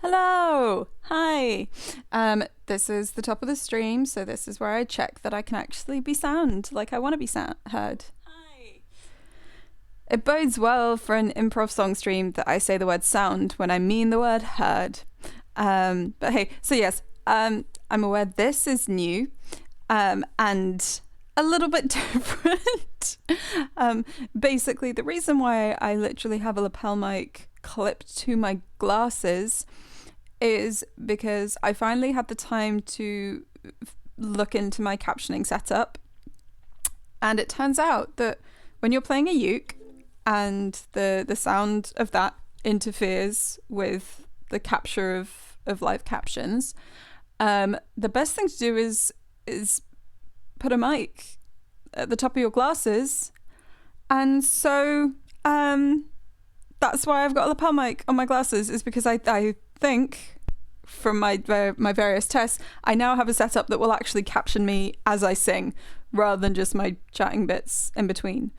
Hello! Hi! This is the top of the stream, so this is where I check that I can actually be sound like I want to be heard. Hi! It bodes well for an improv song stream that I say the word sound when I mean the word heard. But hey, so yes, I'm aware this is new and a little bit different. Basically, the reason why I literally have a lapel mic clipped to my glasses is because I finally had the time to look into my captioning setup, and it turns out that when you're playing a uke and the sound of that interferes with the capture of live captions, the best thing to do is put a mic at the top of your glasses. And so that's why I've got a lapel mic on my glasses, is because I think from my various tests, I now have a setup that will actually caption me as I sing rather than just my chatting bits in between.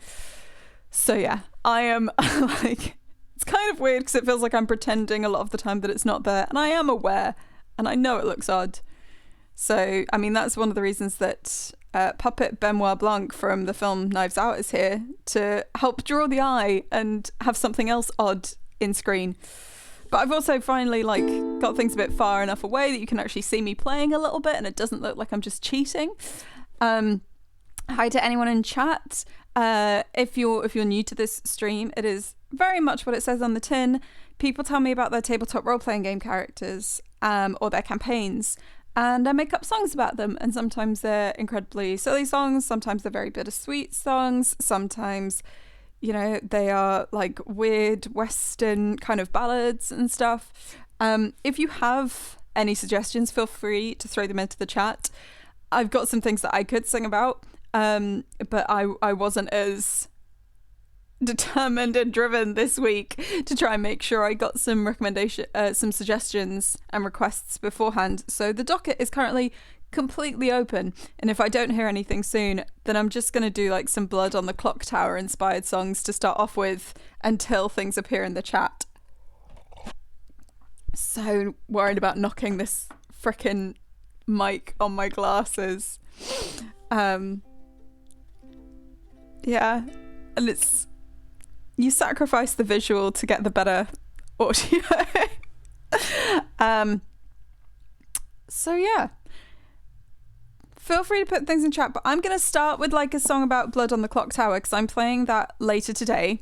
So yeah, I am like, it's kind of weird because it feels like I'm pretending a lot of the time that it's not there, and I am aware and I know it looks odd. So I mean, that's one of the reasons that puppet Benoit Blanc from the film Knives Out is here, to help draw the eye and have something else odd in screen. But I've also finally got things a bit far enough away that you can actually see me playing a little bit and it doesn't look like I'm just cheating. Hi to anyone in chat. If you're new to this stream, it is very much what it says on the tin. People tell me about their tabletop role-playing game characters or their campaigns, and I make up songs about them, and sometimes they're incredibly silly songs, sometimes they're very bittersweet songs, sometimes, you know, they are like weird Western kind of ballads and stuff. If you have any suggestions, feel free to throw them into the chat. I've got some things that I could sing about, but I wasn't as determined and driven this week to try and make sure I got some some suggestions and requests beforehand. So the docket is currently completely open, and if I don't hear anything soon, then I'm just going to do like some Blood on the Clock Tower inspired songs to start off with until things appear in the chat. So worried about knocking this frickin' mic on my glasses. Yeah, and it's, you sacrifice the visual to get the better audio. So yeah, feel free to put things in chat, but I'm gonna start with like a song about Blood on the Clock Tower because I'm playing that later today.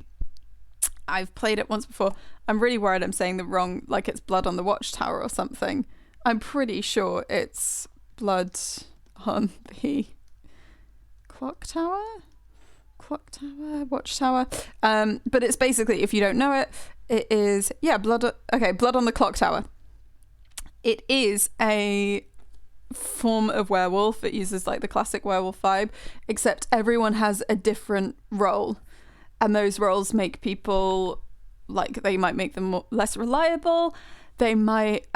I've played it once before. I'm really worried I'm saying the wrong, like it's Blood on the Watchtower or something. I'm pretty sure it's Blood on the Clock Tower, Watchtower. But it's basically, if you don't know it, it is, yeah, Blood on the Clock Tower. It is a form of werewolf. It uses like the classic werewolf vibe, except everyone has a different role, and those roles make people, like, they might make them less reliable. They might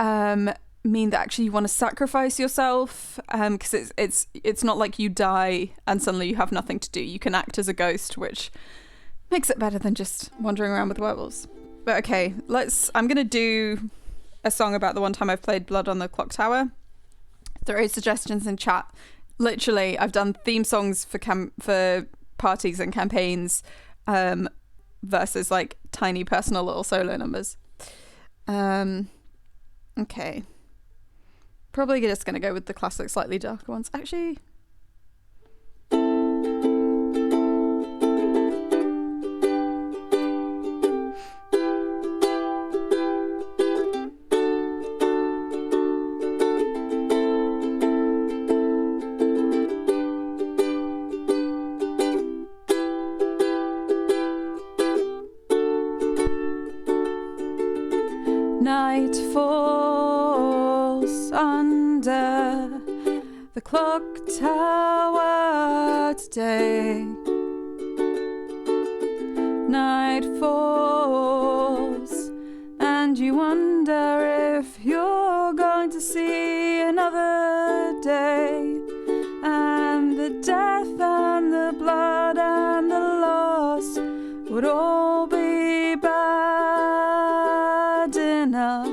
mean that actually you want to sacrifice yourself, because it's not like you die and suddenly you have nothing to do. You can act as a ghost, which makes it better than just wandering around with werewolves. But okay, I'm gonna do a song about the one time I've played Blood on the Clock Tower. There are suggestions in chat. Literally, I've done theme songs for parties and campaigns, versus like tiny personal little solo numbers. Okay. Probably just going to go with the classic, slightly darker ones. Actually, night falls under the clock tower today. Night falls, and you wonder if you're going to see another day. And the death and the blood and the loss would all be bad enough.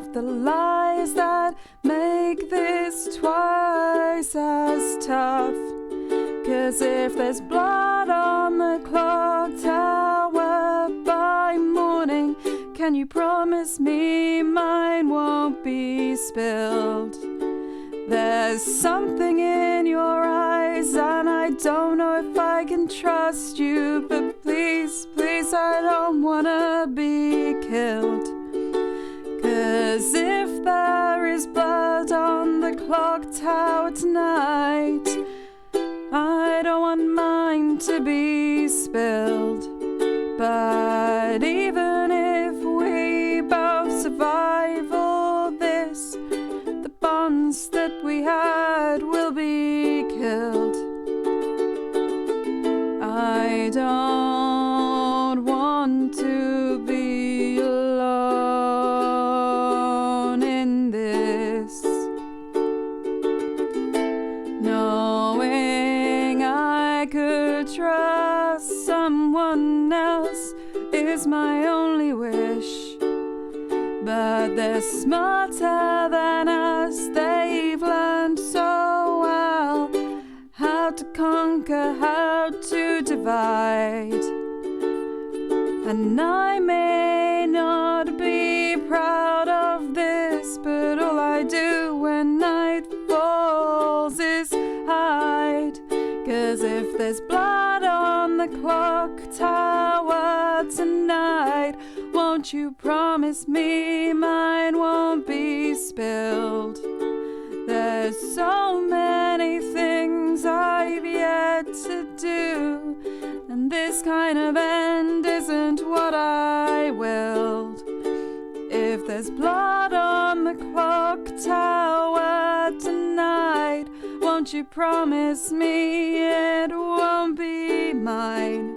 of the lies that make this twice as tough. 'Cause if there's blood on the clock tower by morning, can you promise me mine won't be spilled? There's something in your eyes and I don't know if I can trust you, but please, please, I don't wanna be killed. 'Cause if there is blood on the clock tower tonight, I don't want mine to be spilled. But even if we both survive all this, the bonds that we had will be killed. I don't want to be alone in this, knowing I could trust someone else is my only wish. But they're smarter than us, they've learned so well how to conquer, how to divide. And I may not be proud of this, but all I do when night falls is hide. 'Cause if there's blood on the clock tower tonight, won't you promise me mine won't be spilled? There's so many things I've yet to do, and this kind of end isn't what I willed. If there's blood on the clock tower tonight, won't you promise me it won't be mine?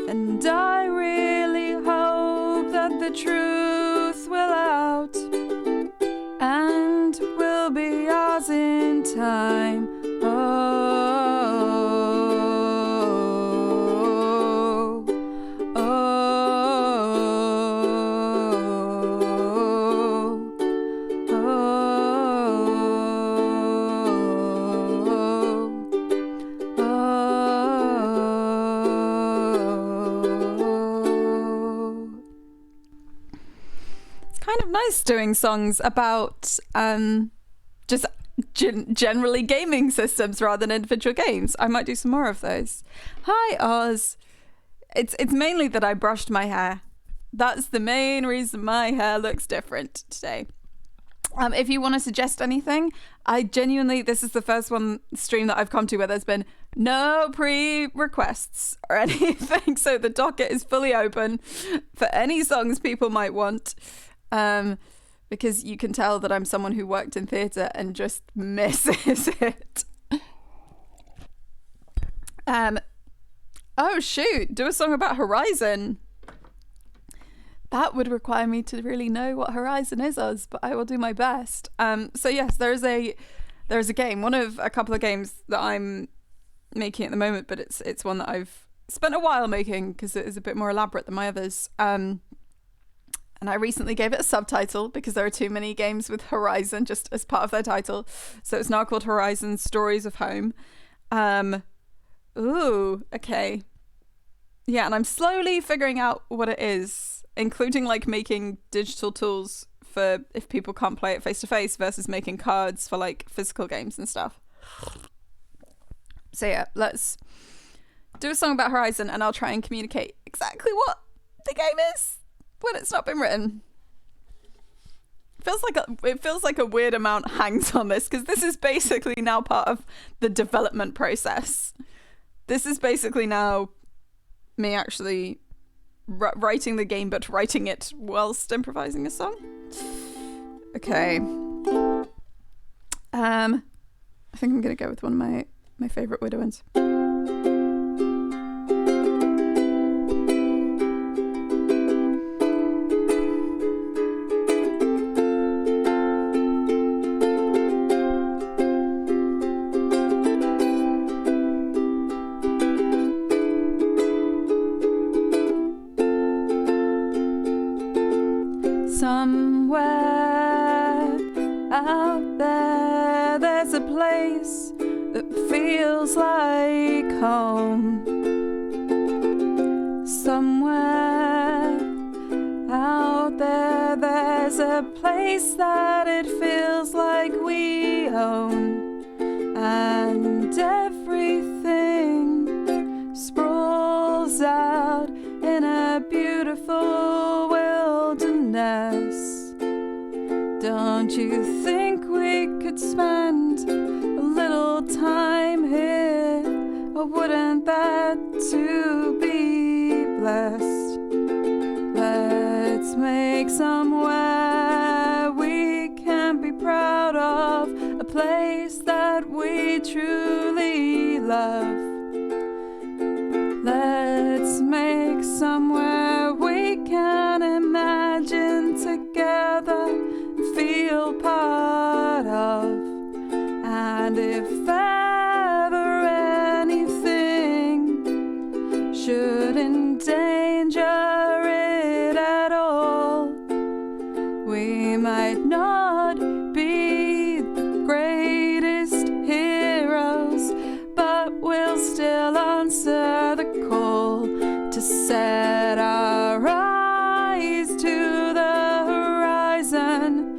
And I really hope that the truth will out and will be ours in time. Kind of nice doing songs about just generally gaming systems rather than individual games. I might do some more of those. Hi Oz. It's mainly that I brushed my hair. That's the main reason my hair looks different today. If you want to suggest anything, I genuinely, this is the first stream that I've come to where there's been no pre-requests or anything, so the docket is fully open for any songs people might want. Because you can tell that I'm someone who worked in theatre and just misses it. Oh shoot, do a song about Horizon. That would require me to really know what Horizon is, Oz, but I will do my best. So yes, there is a game, one of a couple of games that I'm making at the moment, but it's one that I've spent a while making because it is a bit more elaborate than my others. And I recently gave it a subtitle because there are too many games with Horizon just as part of their title. So it's now called Horizon Stories of Home. Ooh, okay. Yeah, and I'm slowly figuring out what it is, including like making digital tools for if people can't play it face to face versus making cards for like physical games and stuff. So yeah, let's do a song about Horizon and I'll try and communicate exactly what the game is when it's not been written. It feels like a weird amount hangs on this because this is basically now part of the development process. This is basically now me actually writing the game, but writing it whilst improvising a song. Okay. I think I'm gonna go with one of my favorite Widow ones. Somewhere out there, there's a place that feels like home. Somewhere out there, there's a place that it feels like we own. And everything sprawls out in a beautiful wilderness. Don't you think we could spend a little time here? Or wouldn't that too be blessed? Let's make somewhere we can be proud of, a place that we truly love. Let's make somewhere we can imagine together and feel part of. And if ever anything should endanger it at all, we might not be the greatest heroes, but we'll still answer the call to set our eyes to the horizon.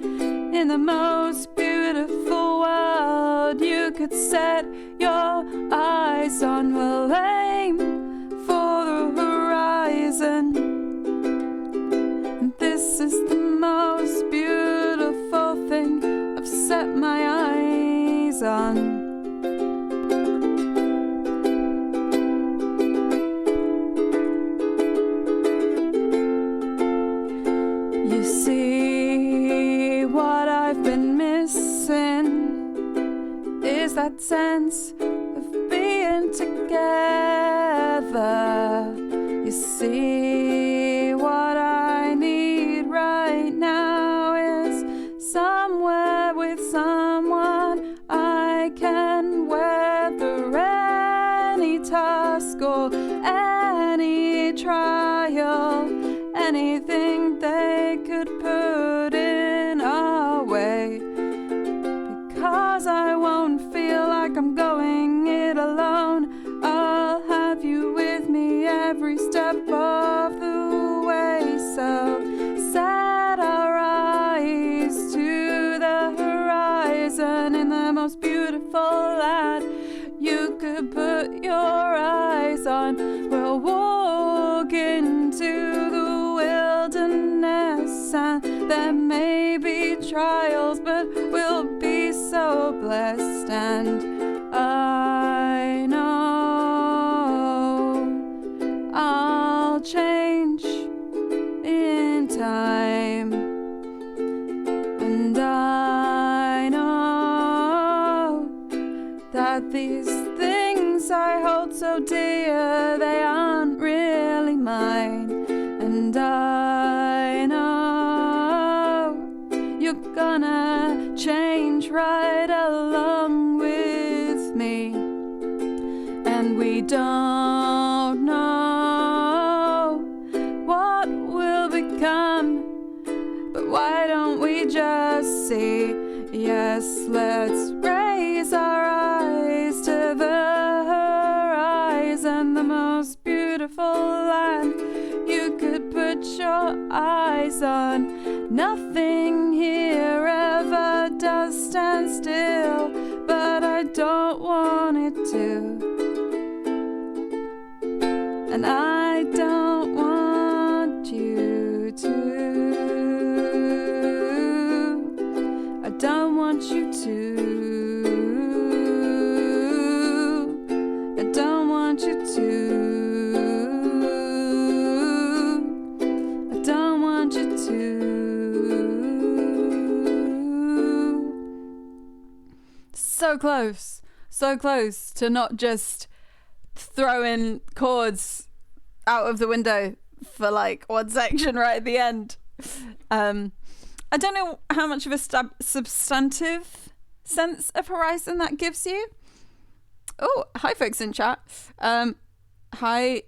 In the most beautiful world you could set your eyes on, we'll aim for the horizon. And this is the most beautiful thing I've set my eyes on. You see, what I've been missing is that sense of being together. You see, what I need right now is somewhere with someone I can weather any task or any trial, anything they could put in our way. Because I won't feel like I'm going it alone, I'll have you with me every step of the way. So set our eyes to the horizon. In the most beautiful land you could put your eyes on, we'll walk into the wilderness, and there may be trials, but we'll be so blessed. And I know I'll change in time, and I know that these things I hold so dear, they aren't really mine. And I know you're gonna change right along with me. And we don't know what will become, but why don't we just see? Yes, let's raise our eyes to the horizon, the most beautiful land you could put your eyes on. Nothing here ever does stand still, but I don't want it to. And I don't want you to. I don't want you to. I don't want you to. I don't want you to. So close to not just throwing chords out of the window for like one section right at the end. I don't know how much of a substantive sense of horizon that gives you. Oh, hi folks in chat. Hi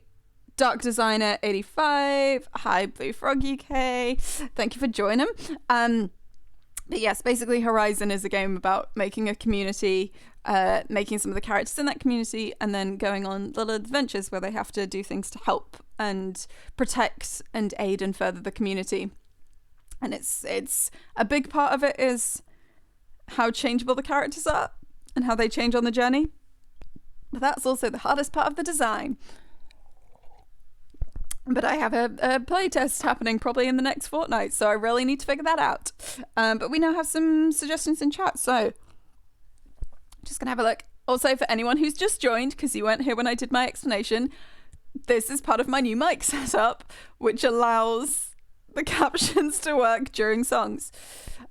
Dark Designer 85. Hi, Blue Frog UK. Thank you for joining. But yes, basically Horizon is a game about making a community, making some of the characters in that community, and then going on little adventures where they have to do things to help and protect and aid and further the community. And it's a big part of it is how changeable the characters are and how they change on the journey. But that's also the hardest part of the design. But I have a playtest happening probably in the next fortnight, so I really need to figure that out. But we now have some suggestions in chat, so just gonna have a look. Also, for anyone who's just joined, because you weren't here when I did my explanation, this is part of my new mic setup, which allows the captions to work during songs.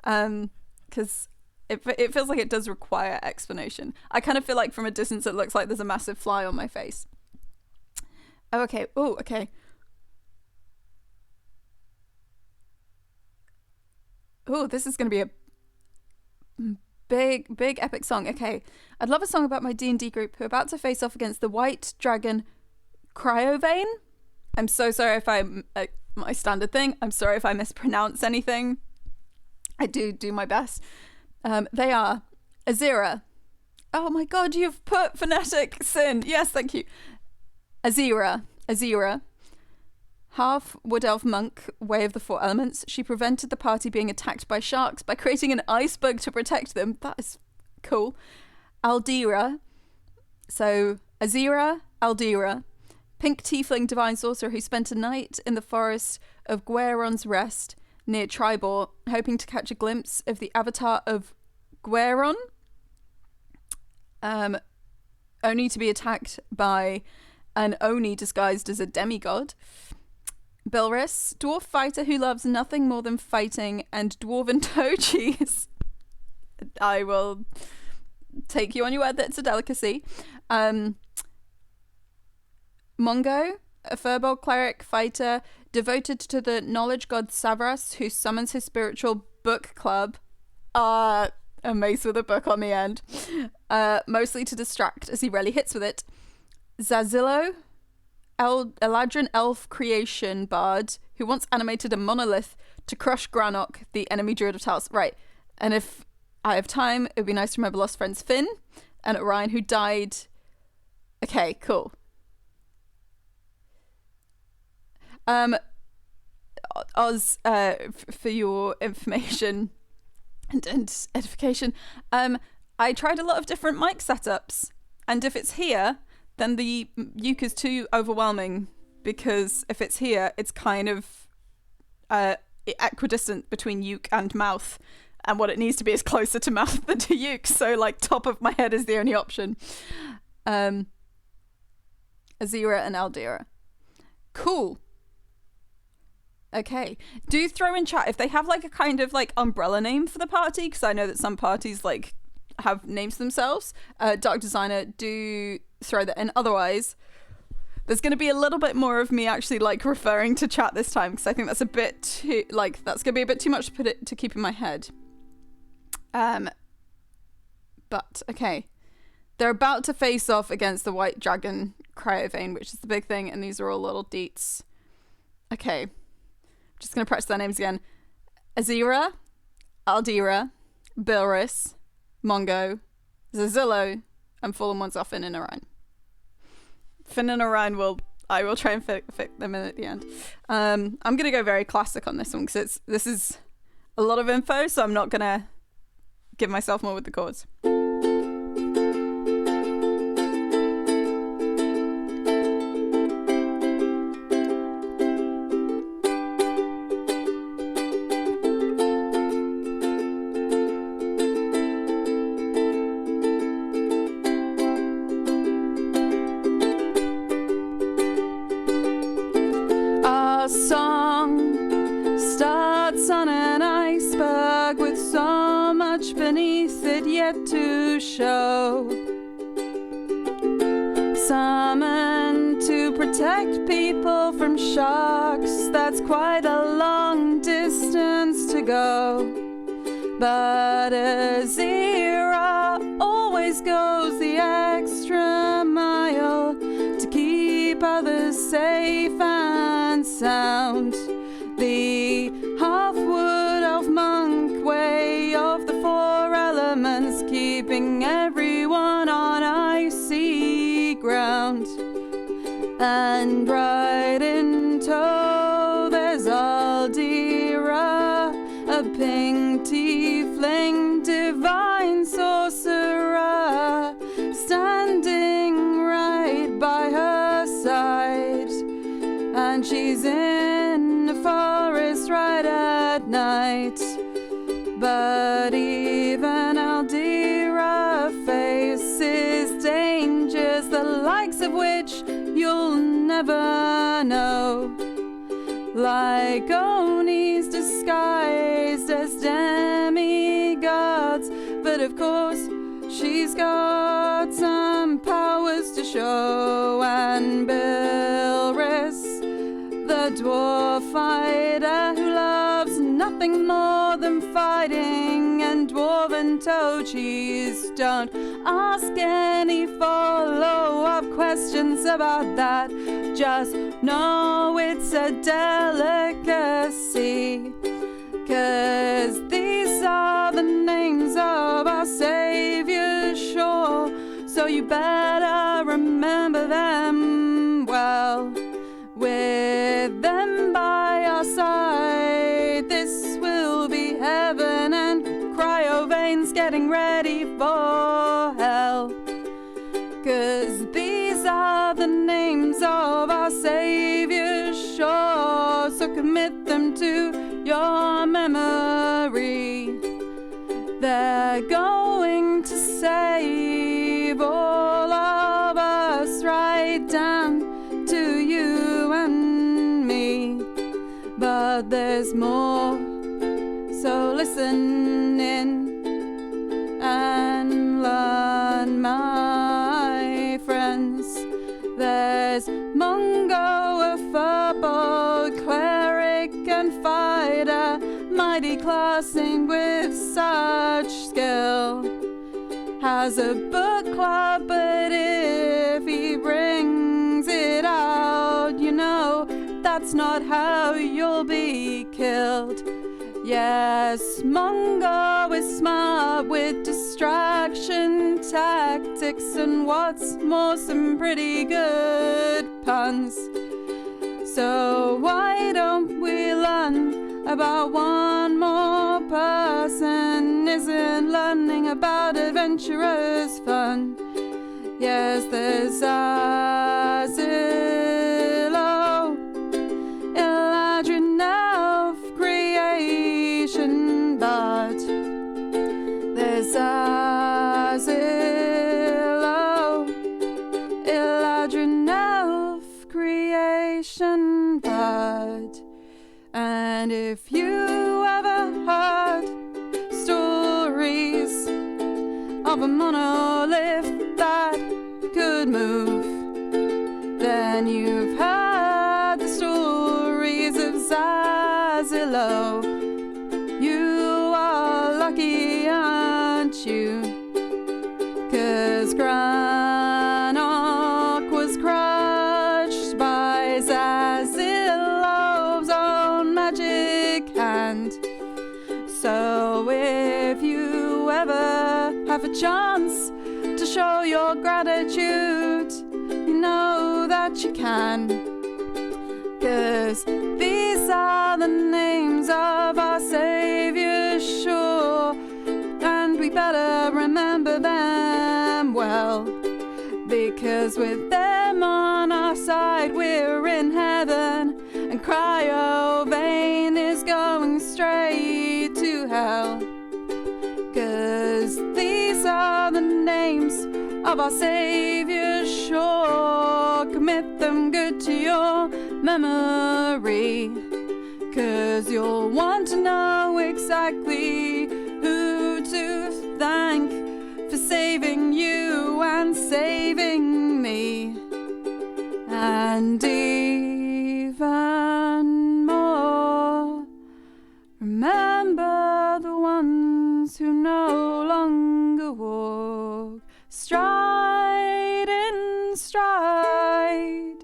Because it feels like it does require explanation. I kind of feel like from a distance it looks like there's a massive fly on my face. Oh, okay. Oh, okay. Oh, this is going to be a big epic song. Okay. I'd love a song about my D&D group who are about to face off against the white dragon Cryovane. I'm so sorry if my standard thing. I'm sorry if I mispronounce anything. I do my best. They are Azira. Oh my god, you've put phonetic sin. Yes, thank you. Azira. Half wood elf monk, way of the four elements. She prevented the party being attacked by sharks by creating an iceberg to protect them. That is cool. Aldira. So Azira, Aldira. Pink tiefling divine sorcerer who spent a night in the forest of Gueron's Rest near Tribor, hoping to catch a glimpse of the avatar of Gueron. Only to be attacked by an Oni disguised as a demigod. Bilris, dwarf fighter who loves nothing more than fighting and dwarven toe cheese. I will take you on your word that it's a delicacy. Mongo, a firbolg cleric fighter devoted to the knowledge god Savras, who summons his spiritual book club. A mace with a book on the end. Mostly to distract as he rarely hits with it. Zazillo, Eladrin elf creation bard who once animated a monolith to crush Granok, the enemy druid of Talos. Right, and if I have time, it would be nice to remember lost friends Finn and Orion who died. Okay, cool. Oz, for your information and edification, I tried a lot of different mic setups, and if it's here, then the uke is too overwhelming, because if it's here, it's kind of equidistant between uke and mouth, and what it needs to be is closer to mouth than to uke, so like top of my head is the only option. Azira and Aldira. Cool. Okay. Do throw in chat if they have like a kind of like umbrella name for the party, because I know that some parties like have names themselves. Dark Designer, do throw that in. Otherwise, there's going to be a little bit more of me actually like referring to chat this time, because I think that's a bit too like that's going to be a bit too much to put it to keep in my head. But okay, they're about to face off against the white dragon Cryovane, which is the big thing, and these are all little deets. Okay, just going to practice their names again. Azira, Aldira, Bilris, Mongo, Zazillo, and fallen ones off Finn and Orion. Finn and Orion I will try and fit them in at the end. I'm going to go very classic on this one, because this is a lot of info, so I'm not going to give myself more with the chords. Beneath it yet to show, summoned to protect people from sharks. That's quite a long distance to go, but Azira always goes the extra mile to keep others safe and sound. The half-wood elf monk way of the four elements, keeping everyone on icy ground. And right in tow there's Aldira, a pink tiefling divine sorcerer, standing right by her side. And she's in the forest right at night. But even Aldira faces dangers, the likes of which you'll never know. Like Onis disguised as demigods, but of course she's got some powers to show. And Bilris, the dwarf fighter who loves nothing more than fighting and dwarven toe cheese, don't ask any follow-up questions about that. Just know it's a delicacy, 'cause these are the names of our Savior, sure. So you better remember them well. With them by our side, this will be heaven, and Cryovan's getting ready for hell. 'Cause these are the names of our Savior, sure. So commit them to your memory. They're going to save all of us, right down to you and me. But there's more, so listen in and learn, my friends. There's Mungo, a furball cleric and fighter, mighty classing with such skill. Has a book club, but if he brings it out, you know that's not how you'll be killed. Yes, Mungo is smart with distraction tactics, and what's more, some pretty good puns. So why don't we learn about one more person? Isn't learning about adventurers fun? Yes, there's Azilo, Eladrin elf creation bard. There's Azilo, Eladrin elf creation bard. And if you ever heard stories of a monolith that could move, then you've heard the stories of Zazilo. You are lucky, aren't you? 'Cause Granok was crushed by Zazilo's own magic hand. So if you ever have a chance to show your gratitude, you know that you can. 'Cause these are the names of our Savior, sure. And we better remember them well. Because with them on our side, we're in heaven. And Cryovane is going straight to hell. 'Cause these are the names of our Savior, sure. Commit them good to your memory. 'Cause you'll want to know exactly who to thank for saving you and saving me. And even more, remember the ones who no longer walk stride in stride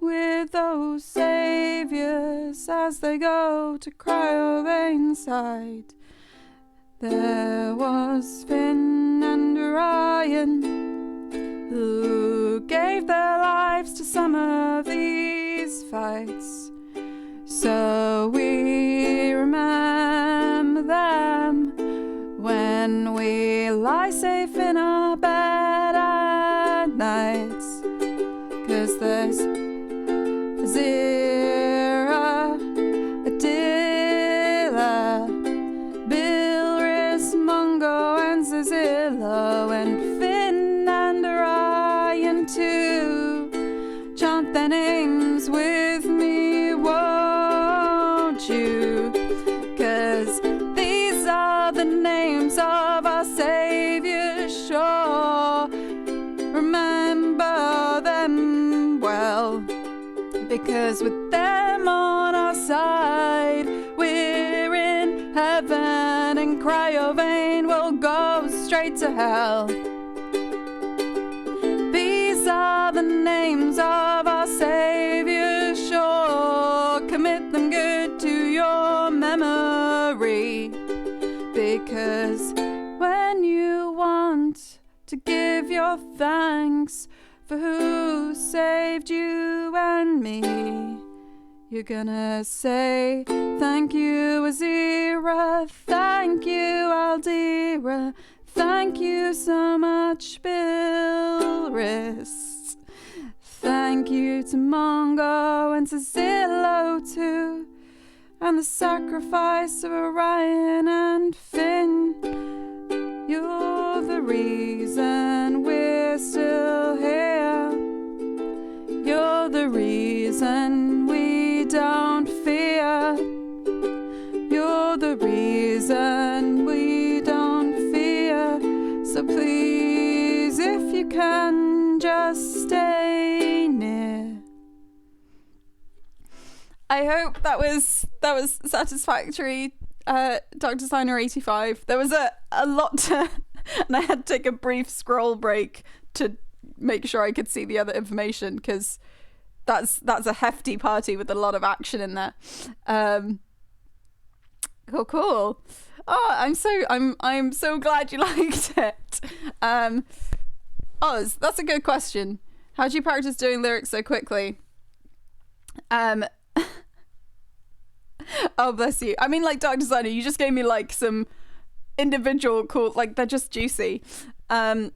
with names as they go to Cryovane's side. There was Finn and Orion, who gave their lives to some of these fights. So we remember them when we lie safe in our bed at nights. 'Cause there's Zira, Adila, Bilris, Mungo and Zazillo, and Finn and Orion too. Chant their names with me, won't you? 'Cause these are the names of our Saviour, sure. Remember them well, because with them on our side, we're in heaven, and Cryovane will go straight to hell. These are the names of our Saviour, sure. Commit them good to your memory, because when you want to give your thanks for who saved you and me, you're gonna say, thank you, Azira, thank you, Aldira, thank you so much, Bilris. Thank you to Mongo and to Zillow too, and the sacrifice of Orion and Finn. You're the reason we're still here. You're the reason we don't fear. You're the reason we don't fear. So please, if you can, just stay near. I hope that was satisfactory, Dr. Signer 85. There was a lot to, and I had to take a brief scroll break to make sure I could see the other information, because that's a hefty party with a lot of action in there. Cool. Oh, I'm so glad you liked it. Oz, that's a good question. How do you practice doing lyrics so quickly? Oh, bless you. I mean, like, Dr. Designer, you just gave me like some individual cool, like, they're just juicy. In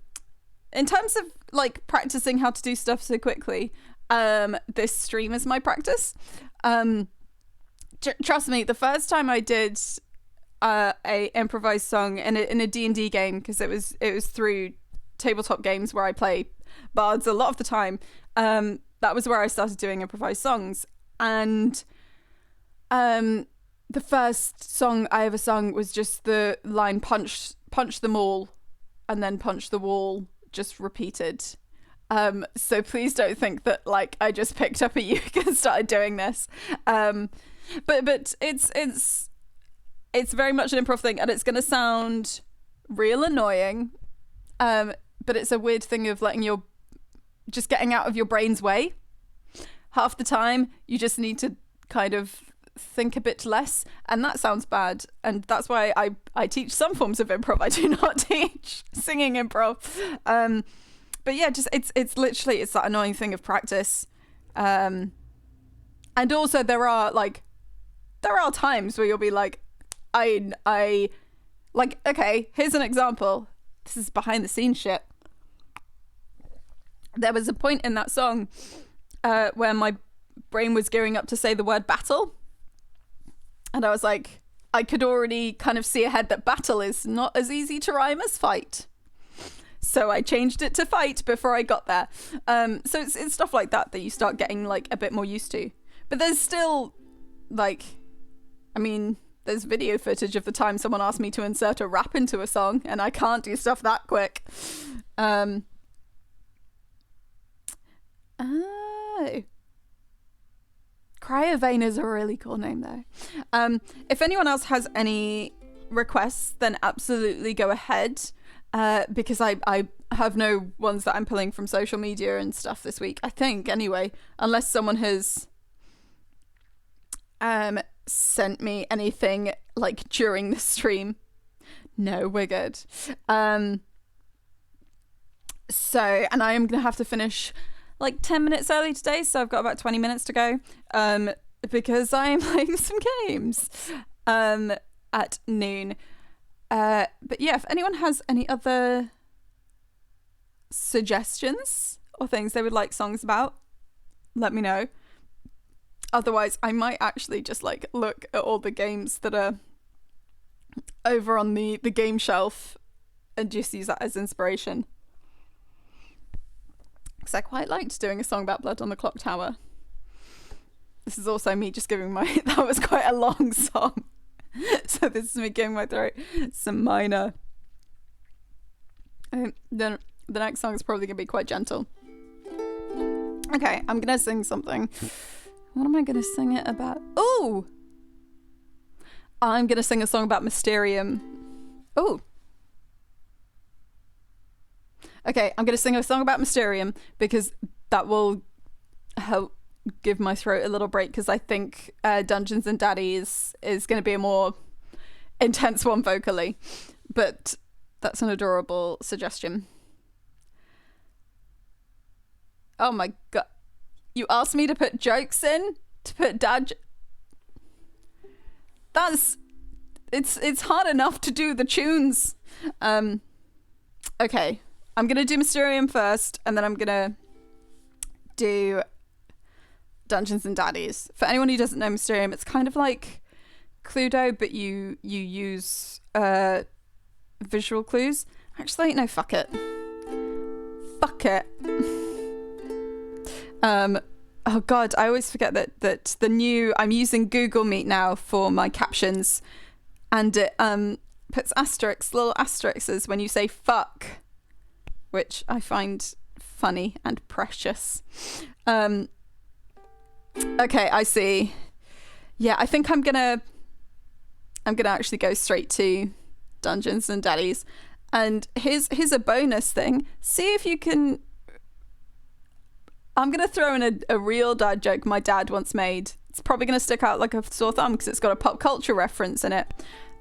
terms of like practicing how to do stuff so quickly, this stream is my practice. Trust me, the first time I did a improvised song in a D&D game, because it was through tabletop games where I play bards a lot of the time, that was where I started doing improvised songs. And the first song I ever sung was just the line punch them all and then punch the wall, just repeated. So please don't think that like I just picked up a uke and started doing this. But it's very much an improv thing, and it's gonna sound real annoying. But it's a weird thing of just getting out of your brain's way. Half the time you just need to kind of think a bit less, and that sounds bad, and that's why I teach some forms of improv. I do not teach singing improv. But yeah, just it's literally that annoying thing of practice. And also there are times where you'll be like, I like, okay, here's an example. This is behind the scenes shit. There was a point in that song where my brain was gearing up to say the word battle, and I was like, I could already kind of see ahead that battle is not as easy to rhyme as fight. So I changed it to fight before I got there. So it's stuff like that you start getting like a bit more used to. But there's still like, I mean, there's video footage of the time someone asked me to insert a rap into a song, and I can't do stuff that quick. Oh. Cryovane is a really cool name though. If anyone else has any requests, then absolutely go ahead. Because I have no ones that I'm pulling from social media and stuff this week, I think, anyway, unless someone has sent me anything like during the stream. No, we're good. So, and I am gonna have to finish like 10 minutes early today, so I've got about 20 minutes to go, because I am playing some games at noon. But yeah, if anyone has any other suggestions or things they would like songs about, let me know. Otherwise, I might actually just like look at all the games that are over on the game shelf and just use that as inspiration. Because I quite liked doing a song about Blood on the Clock Tower. This is also me just giving my... That was quite a long song. So this is me giving my throat some minor. Then the next song is probably going to be quite gentle. Okay, I'm going to sing something. What am I going to sing it about? Oh! I'm going to sing a song about Mysterium. Oh! Okay, I'm going to sing a song about Mysterium because that will help give my throat a little break, because I think Dungeons and Daddies is going to be a more intense one vocally. But that's an adorable suggestion. Oh my god. You asked me to put jokes in? To put dad... That's... It's hard enough to do the tunes. Okay. I'm going to do Mysterium first, and then I'm going to do Dungeons and Daddies. For anyone who doesn't know Mysterium, it's kind of like Cluedo, but you use visual clues. Actually, no, fuck it. Fuck it. Oh god, I always forget that the new... I'm using Google Meet now for my captions, and it puts little asterisks when you say fuck, which I find funny and precious. Okay, I see. Yeah, I think I'm gonna actually go straight to Dungeons and Daddies. And here's a bonus thing. See if you can... I'm gonna throw in a real dad joke my dad once made. It's probably gonna stick out like a sore thumb because it's got a pop culture reference in it.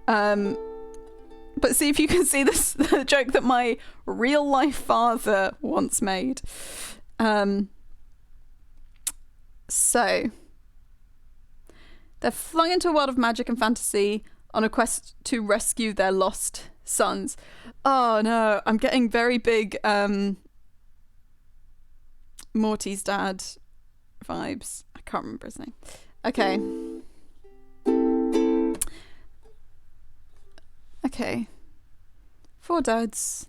But see if you can see the joke that my real life father once made. So, they're flung into a world of magic and fantasy on a quest to rescue their lost sons. Oh no, I'm getting very big Morty's dad vibes. I can't remember his name. Okay. Okay. 4 dads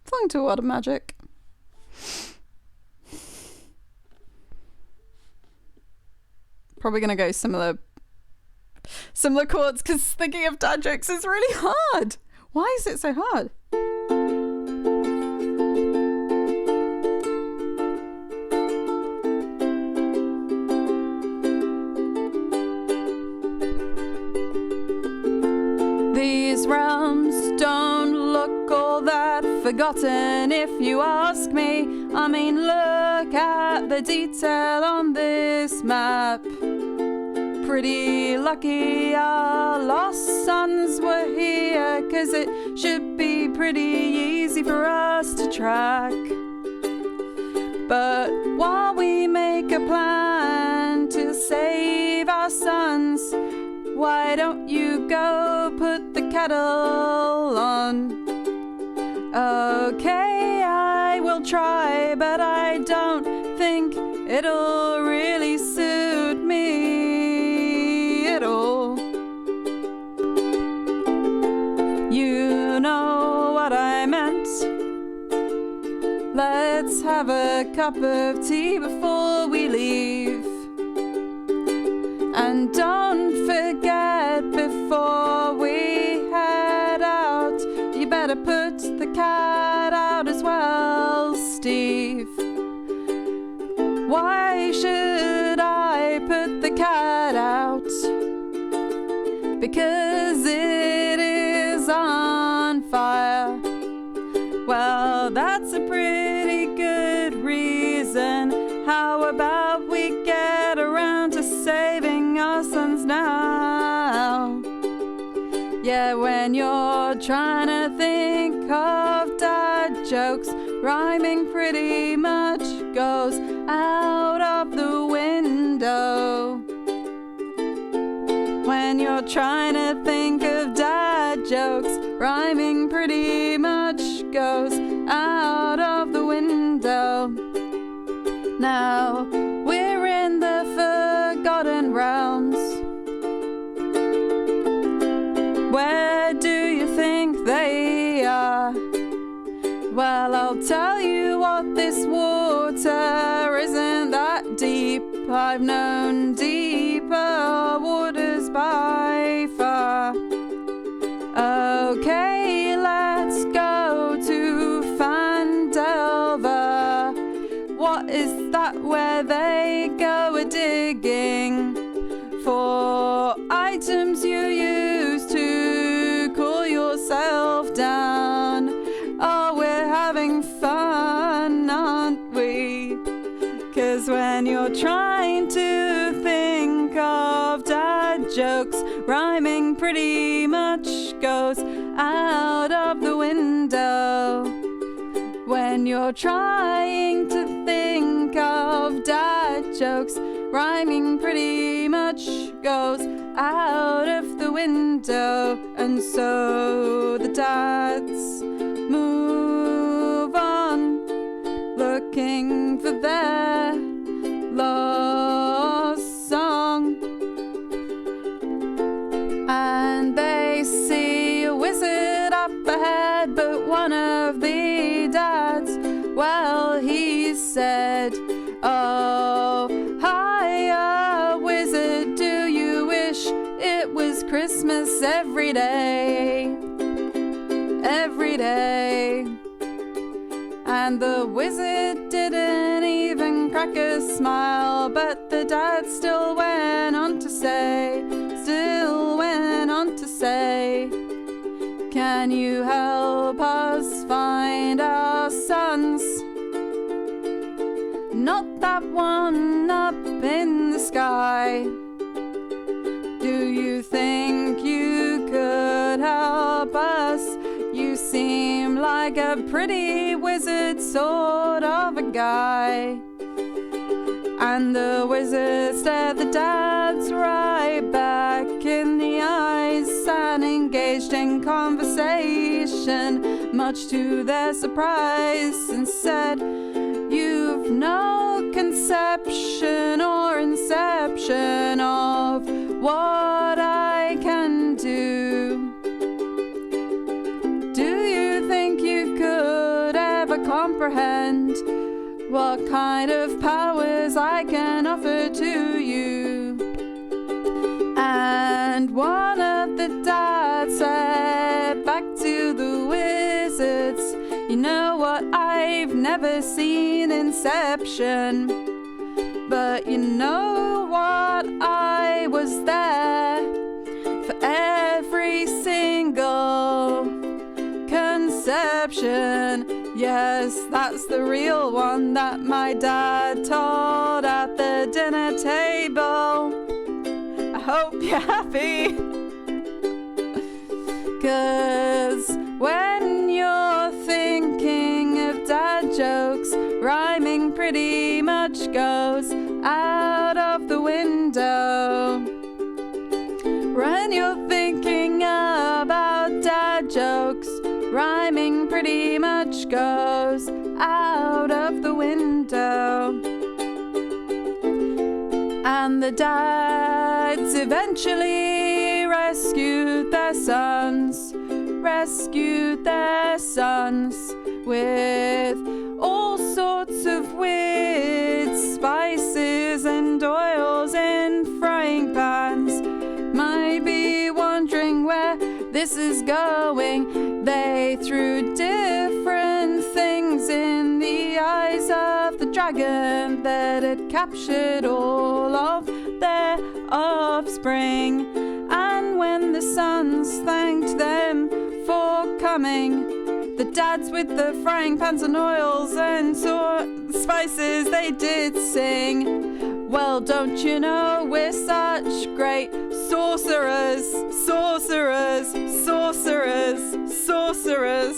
flung into a world of magic. Probably gonna go similar chords, because thinking of dad jokes is really hard. Why is it so hard? These realms don't look all that forgotten if you ask me. I mean, look at the detail on this map. Pretty lucky our lost sons were here, 'cause it should be pretty easy for us to track. But while we make a plan to save our sons, why don't you go put the kettle on? Okay, I will try, but I don't think it'll really suit me at all. You know what I meant. Let's have a cup of tea before we leave. And don't forget, before we head out, you better put the cat out as well, Steve. Why should I put the cat out? Because it is on fire. Well, that's a pretty good reason. How about we get around to saving our sons now? Yeah, when you're trying to think of dad jokes, rhyming pretty much goes out of the window. When you're trying to think of dad jokes, rhyming pretty much goes out of the window. Now we're in the forgotten realms. Where do you think they are? Well, I'll tell you what, this water isn't that deep. I've known deeper waters by far. Okay, let's go to Fandelver. What is that where they go a-digging for items you use to cool yourself down? Oh, we're having fun, aren't we? 'Cause when you're trying to think of dad jokes, rhyming pretty much goes out of the window. When you're trying to think of dad jokes, rhyming pretty much goes out of the window. And so the dads move on, looking for their lost song. And they see a wizard up ahead, but one of the dads, well, he said, "Oh, hi, wizard, do you wish it was Christmas every day? Every day." And the wizard didn't even crack a smile, but the dad still went on to say, "Can you help us find our sons? Not that one up in the sky. Do you think you could help us? You seem like a pretty wizard sort of a guy." And the wizard stared the dads right back in the eyes and engaged in conversation, much to their surprise, and said, "You've no conception or inception of what I can do. Do you think you could ever comprehend what kind of powers I can offer to you?" And one of the dads said back to the wizards, "You know what, I've never seen Inception, but you know what, I was there for every single conception. Yes, that's the real one that my dad told at the dinner table. I hope you're happy. 'Cause when you're thinking of dad jokes, rhyming pretty much goes out of the window. When you're thinking about dad jokes, rhyming pretty much goes out of the window." And the dads eventually rescued their sons with all sorts of weird spices and oils in frying pans. Might be wondering where this is going. They threw different things in the eyes of the dragon that had captured all of their offspring. And when the sons thanked them for coming, the dads with the frying pans and oils and spices, they did sing, "Well, don't you know we're such great Sorcerers, sorcerers, sorcerers, sorcerers.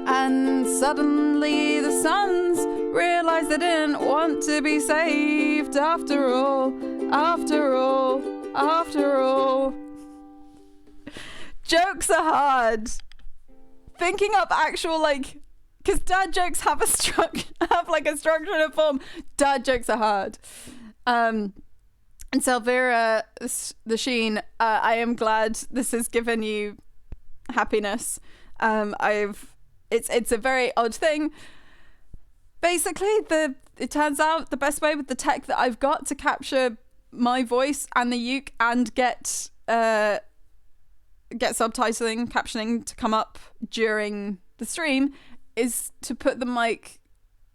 And suddenly the sons realized they didn't want to be saved after all, after all, after all. Jokes are hard. Thinking up actual, like, because dad jokes have a structure, and a form. Dad jokes are hard. And Selvira, the Sheen, I am glad this has given you happiness. It's a very odd thing. Basically, it turns out the best way with the tech that I've got to capture my voice and the uke and get subtitling, captioning to come up during the stream is to put the mic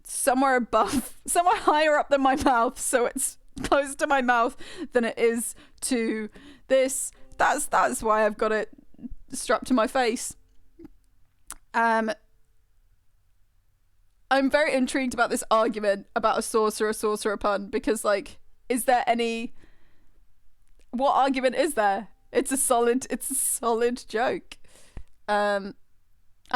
somewhere higher up than my mouth, so it's closer to my mouth than it is to this. That's why I've got it strapped to my face. I'm very intrigued about this argument about a sorcerer pun, because, like, is there any... What argument is there? It's a solid joke. I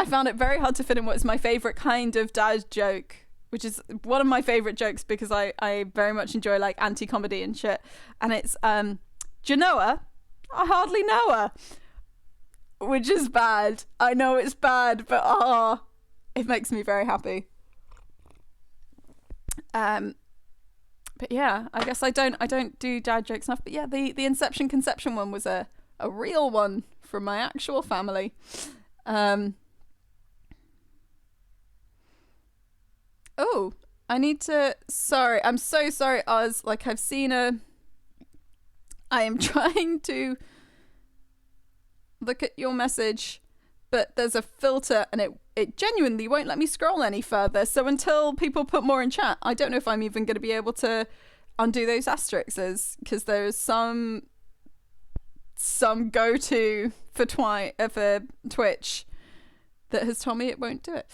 found it very hard to fit in what is my favourite kind of dad joke, which is one of my favourite jokes because I very much enjoy, like, anti-comedy and shit. And it's, do you know her? I hardly know her. Which is bad. I know it's bad, but it makes me very happy. But yeah, I guess I don't do dad jokes enough. But yeah, the Inception Conception one was a real one from my actual family. Oh, I need to... Sorry, I'm so sorry, Oz. Like, I've seen I am trying to look at your message, but there's a filter and it genuinely won't let me scroll any further. So until people put more in chat, I don't know if I'm even going to be able to undo those asterisks, because there's some go-to for Twitch that has told me it won't do it.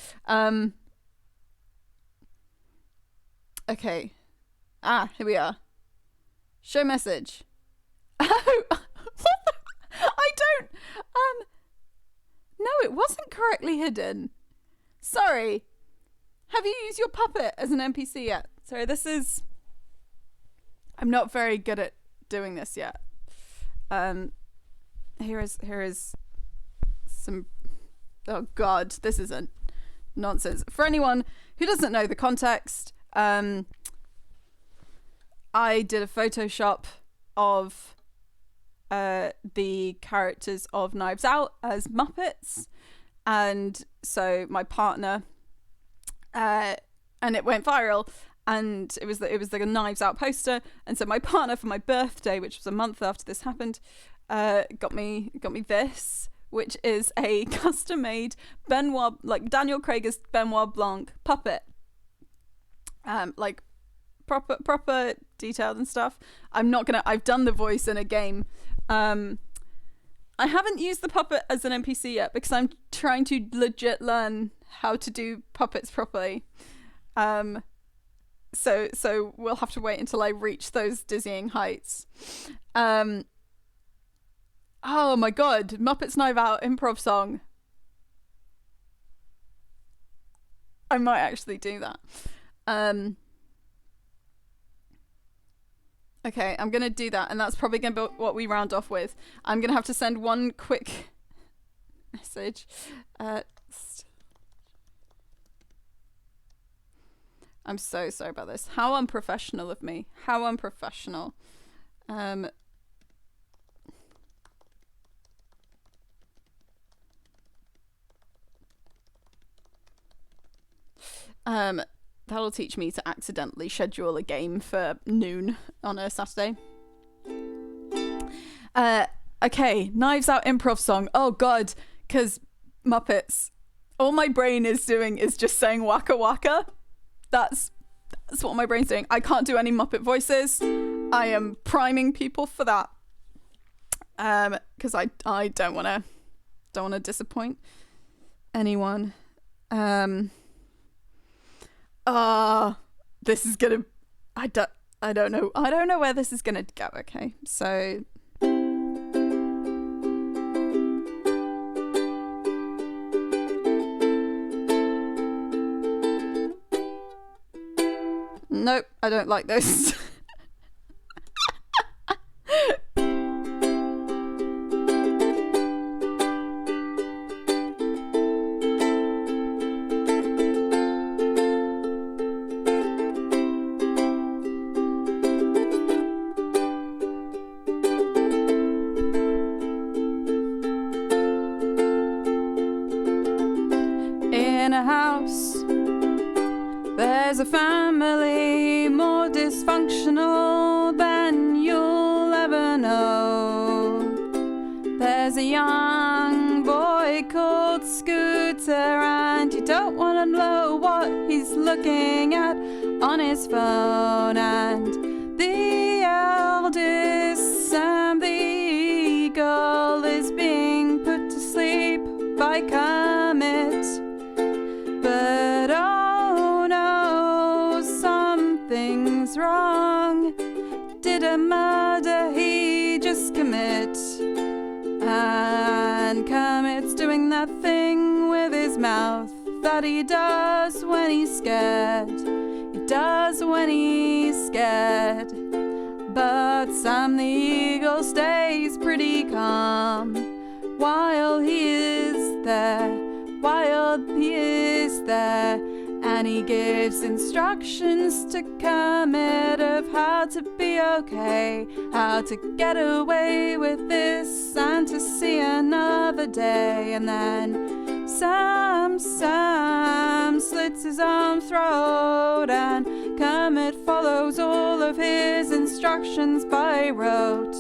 Okay. Here we are. Show message. Oh, what the? I don't... No, it wasn't correctly hidden. Sorry. Have you used your puppet as an NPC yet? Sorry, this is... I'm not very good at doing this yet. Here is some... Oh God, this isn't nonsense. For anyone who doesn't know the context, I did a Photoshop of the characters of Knives Out as Muppets, and so my partner, and it went viral, and it was like a Knives Out poster, and so my partner, for my birthday, which was a month after this happened, got me this, which is a custom made Benoit, like Daniel Craig's Benoit Blanc puppet, like proper detailed and stuff. I've done the voice in a game. I haven't used the puppet as an NPC yet because I'm trying to legit learn how to do puppets properly. So we'll have to wait until I reach those dizzying heights. Oh my God, Muppets Knife Out improv song. I might actually do that. Okay, I'm going to do that, and that's probably going to be what we round off with. I'm going to have to send one quick message. I'm so sorry about this. How unprofessional of me. How unprofessional. That'll teach me to accidentally schedule a game for noon on a Saturday. Okay, Knives Out improv song. Oh God, because Muppets. All my brain is doing is just saying waka waka. That's what my brain's doing. I can't do any Muppet voices. I am priming people for that. Because I don't want to disappoint anyone. This is gonna... I don't know where this is gonna go. Okay, so nope, I don't like those. In a house, there's a family more dysfunctional than you'll ever know. There's a young boy called Scooter, and you don't want to know what he's looking at on his phone. And the eldest Sam, the eagle, is being put to sleep by Kermit. But oh no, something's wrong. Did a murder he just commit? And Kermit's doing that thing with his mouth that he does when he's scared. He does when he's scared. But Sam the eagle stays pretty calm while he is there. While he is there, and he gives instructions to Kermit of how to be okay, how to get away with this and to see another day. And then Sam slits his arm throat, and Kermit follows all of his instructions by rote.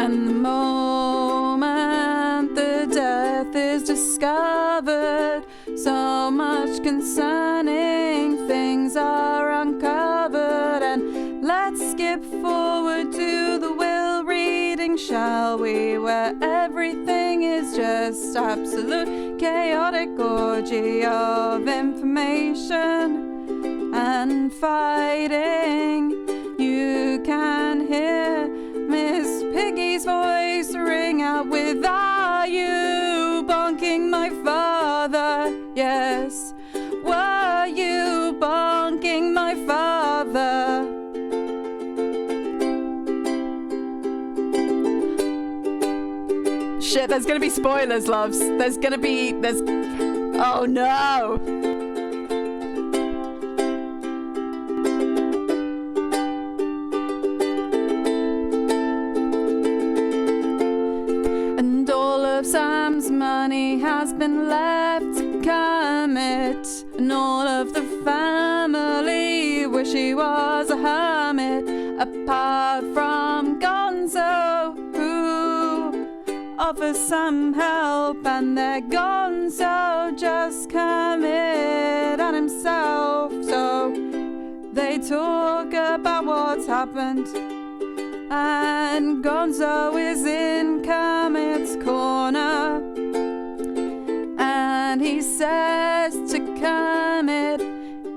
And the moment the death is discovered, so much concerning things are uncovered. And let's skip forward to the will reading, shall we? Where everything is just absolute chaotic orgy of information and fighting. You can hear Miss Piggy's voice ring out with, "Are you bonking my father? Yes. Were you bonking my father?" Shit, there's gonna be spoilers, loves. There's oh no! And all of Sam's money has been left to Kermit, and all of the family wish he was a hermit, apart from Gonzo, who offers some help, and they're Gonzo, just Kermit and himself. So they talk about what's happened, and Gonzo is in Kermit's corner, and he says to Kermit,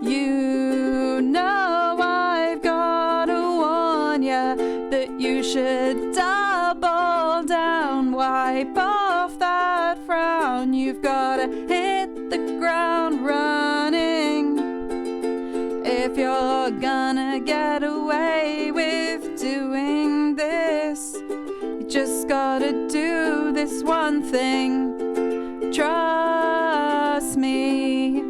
"You know I've gotta warn ya that you should double down, wipe off that frown. You've gotta hit the ground running if you're gonna get away with doing this. You just gotta do this one thing. Trust me.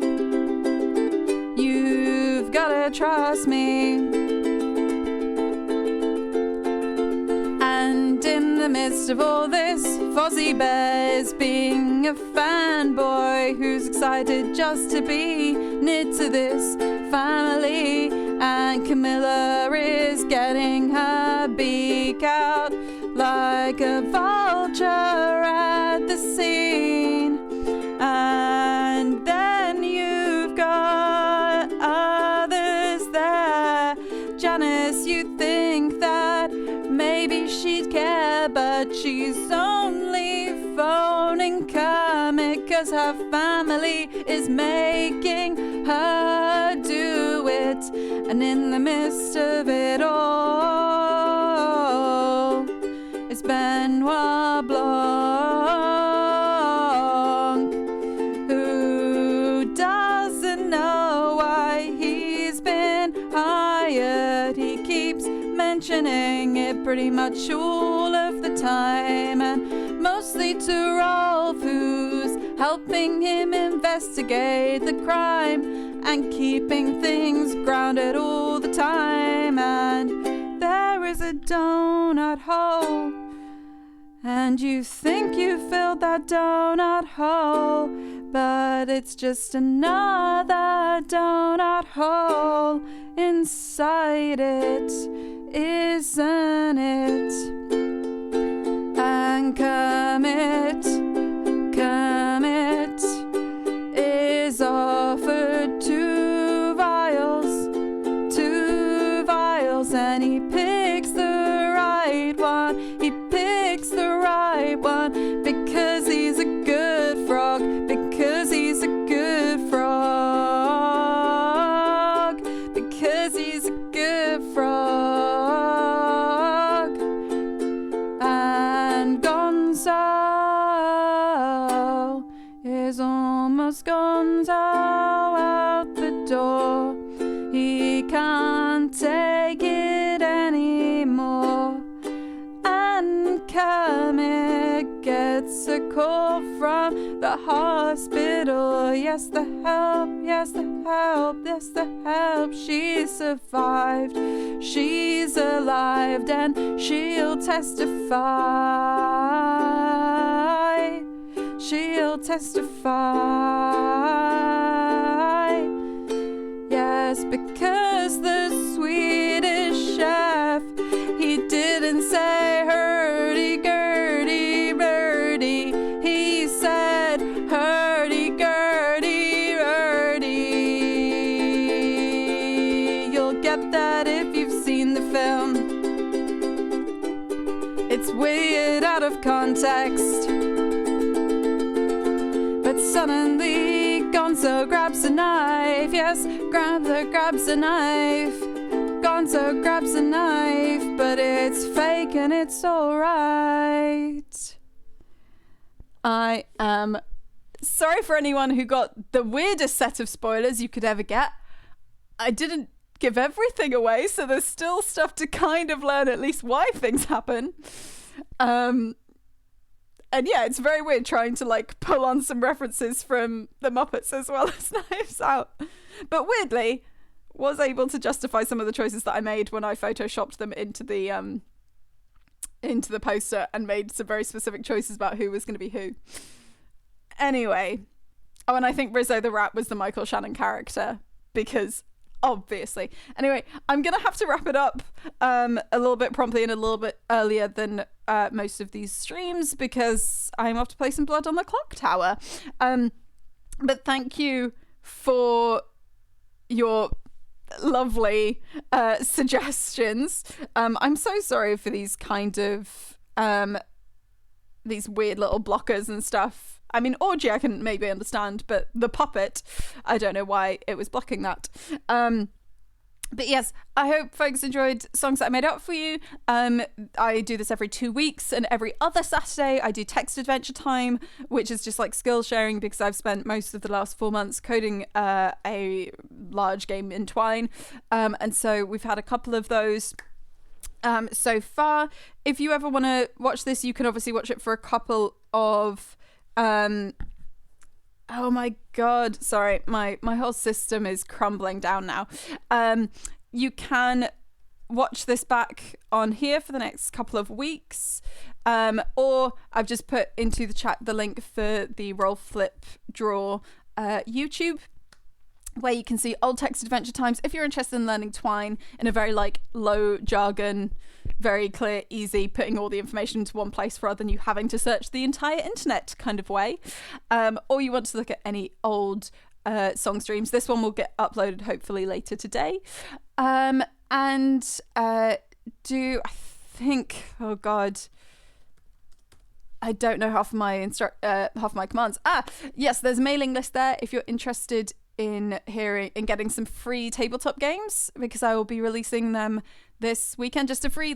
You've gotta trust me." And in the midst of all this, Fozzie Bear's being a fanboy who's excited just to be knit to this family. And Camilla is getting her beak out like a vulture at the scene. And then you've got others there. Janice, you think that maybe she'd care, but she's only because her family is making her do it. And in the midst of it all is Benoit Blanc, who doesn't know why he's been hired. He keeps mentioning it pretty much all of the time, and mostly to Rolf, who's helping him investigate the crime and keeping things grounded all the time. And there is a donut hole, and you think you filled that donut hole, but it's just another donut hole inside it, isn't it? And Kermit is offered two vials, and he picks the right one. He picks the right one because he's a good frog, because he's a good frog, because he's a good frog. And Gonzo is almost Gonzo out the door. He can't take it anymore. And Kermit gets a call from the hospital. Yes, the help, yes, the help, yes, the help. She survived, she's alive, and she'll testify. She'll testify. Yes, because the Swedish chef, he didn't say hurdy-gurdy-birdie. He said hurdy-gurdy-birdie. You'll get that if you've seen the film. It's weird out of context, but suddenly Gonzo grabs a knife. Yes, grabs a knife. Gonzo grabs a knife, but it's fake and it's alright. I am sorry for anyone who got the weirdest set of spoilers you could ever get. I didn't give everything away, so there's still stuff to kind of learn at least why things happen. And yeah, it's very weird trying to like pull on some references from the Muppets as well as Knives Out. But weirdly, was able to justify some of the choices that I made when I photoshopped them into the poster and made some very specific choices about who was going to be who. Anyway, oh, and I think Rizzo the Rat was the Michael Shannon character because obviously. Anyway, I'm going to have to wrap it up a little bit promptly and a little bit earlier than most of these streams because I'm off to play some Blood on the Clock Tower. But thank you for your lovely suggestions. I'm so sorry for these kind of these weird little blockers and stuff. I mean, Orgy I can maybe understand, but the puppet, I don't know why it was blocking that. But yes, I hope folks enjoyed songs that I made up for you. I do this every 2 weeks, and every other Saturday I do Text Adventure Time, which is just like skill sharing because I've spent most of the last 4 months coding a large game in Twine. And so we've had a couple of those so far. If you ever want to watch this, you can obviously watch it for a couple of... oh my god, sorry, my whole system is crumbling down now. You can watch this back on here for the next couple of weeks, or I've just put into the chat the link for the Roll Flip Draw YouTube, where you can see old Text Adventure Times if you're interested in learning Twine in a very like low jargon, very clear, easy, putting all the information into one place rather than you having to search the entire internet kind of way. Or you want to look at any old song streams. This one will get uploaded hopefully later today. I think, oh god, I don't know half of my half of my commands. Yes, there's a mailing list there if you're interested in getting some free tabletop games, because I will be releasing them this weekend. Just a free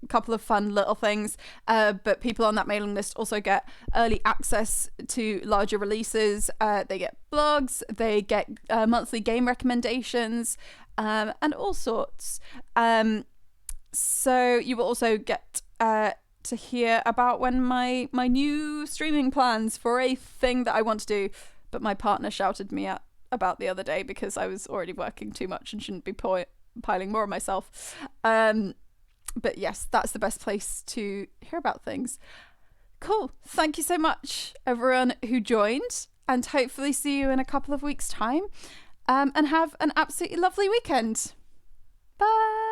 couple of fun little things, but people on that mailing list also get early access to larger releases. They get blogs, they get monthly game recommendations, and all sorts. So you will also get to hear about when my new streaming plans for a thing that I want to do, but my partner shouted me at about the other day because I was already working too much and shouldn't be piling more on myself. But yes, that's the best place to hear about things. Cool. Thank you so much, everyone who joined, and hopefully see you in a couple of weeks' time. And have an absolutely lovely weekend. Bye.